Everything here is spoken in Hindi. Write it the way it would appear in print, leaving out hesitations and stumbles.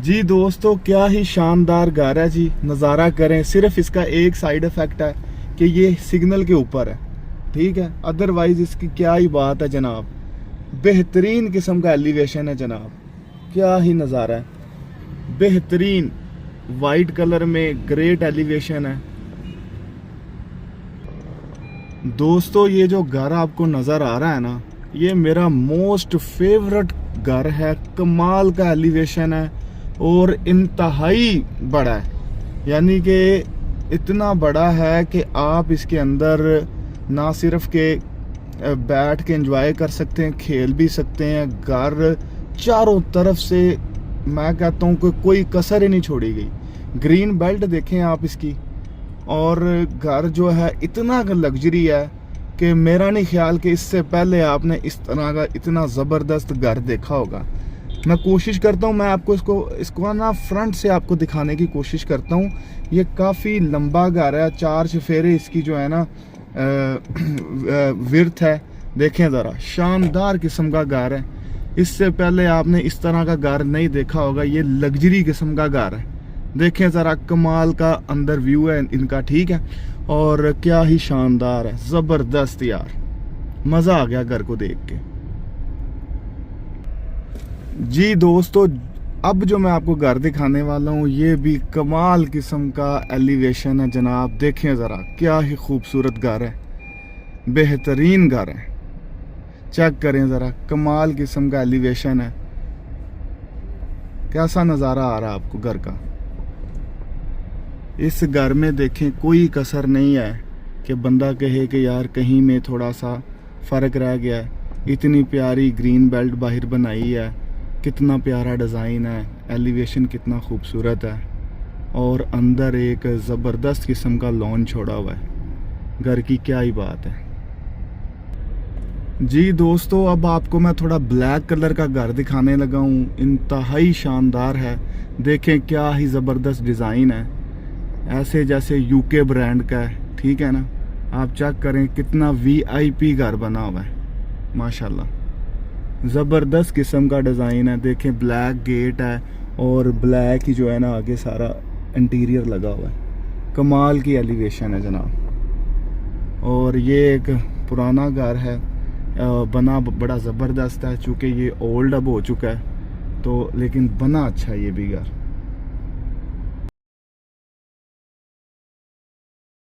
जी दोस्तों, क्या ही शानदार घर है जी। नज़ारा करें। सिर्फ इसका एक साइड इफ़ेक्ट है कि ये सिग्नल के ऊपर है, ठीक है। अदरवाइज़ इसकी क्या ही बात है जनाब। बेहतरीन किस्म का एलिवेशन है जनाब। क्या ही नज़ारा है, बेहतरीन वाइट कलर में ग्रेट एलिवेशन है दोस्तों। ये जो घर आपको नज़र आ रहा है ना, ये मेरा मोस्ट फेवरेट घर है। कमाल का एलिवेशन है और इंतहाई बड़ा है, यानी कि इतना बड़ा है कि आप इसके अंदर ना सिर्फ के बैठ के एंजॉय कर सकते हैं, खेल भी सकते हैं। घर चारों तरफ से मैं कहता हूँ कि कोई कसर ही नहीं छोड़ी गई। ग्रीन बेल्ट देखें आप इसकी, और घर जो है इतना लग्जरी है कि मेरा नहीं ख्याल कि इससे पहले आपने इस तरह का इतना ज़बरदस्त घर देखा होगा। मैं कोशिश करता हूँ, मैं आपको इसको ना फ्रंट से आपको दिखाने की कोशिश करता हूँ। ये काफ़ी लंबा घर है, 4 चफेरे इसकी जो है ना विर्थ है। देखें ज़रा, शानदार किस्म का घर है। इससे पहले आपने इस तरह का घर नहीं देखा होगा। ये लग्जरी किस्म का घर है। देखें ज़रा, कमाल का अंदर व्यू है इनका, ठीक है। और क्या ही शानदार है, ज़बरदस्त यार, मज़ा आ गया घर को देख के। जी दोस्तों, अब जो मैं आपको घर दिखाने वाला हूँ, ये भी कमाल किस्म का एलिवेशन है जनाब। देखें ज़रा, क्या ही खूबसूरत घर है, बेहतरीन घर है। चेक करें ज़रा, कमाल किस्म का एलिवेशन है। कैसा नज़ारा आ रहा है आपको घर का। इस घर में देखें, कोई कसर नहीं है कि बंदा कहे कि यार कहीं में थोड़ा सा फ़र्क रह गया है। इतनी प्यारी ग्रीन बेल्ट बाहर बनाई है, कितना प्यारा डिज़ाइन है, एलिवेशन कितना खूबसूरत है, और अंदर एक ज़बरदस्त किस्म का लॉन छोड़ा हुआ है। घर की क्या ही बात है जी दोस्तों। अब आपको मैं थोड़ा ब्लैक कलर का घर दिखाने लगा हूँ। इंतहाई शानदार है। देखें, क्या ही ज़बरदस्त डिज़ाइन है, ऐसे जैसे यूके ब्रांड का है, ठीक है ना। आप चेक करें, कितना वीआईपी घर बना हुआ है, माशाल्लाह। ज़बरदस्त किस्म का डिज़ाइन है। देखें, ब्लैक गेट है और ब्लैक ही जो है ना आगे सारा इंटीरियर लगा हुआ है। कमाल की एलिवेशन है जनाब। और ये एक पुराना घर है, बना बड़ा ज़बरदस्त है। चूँकि ये ओल्ड अब हो चुका है तो, लेकिन बना अच्छा है ये भी घर।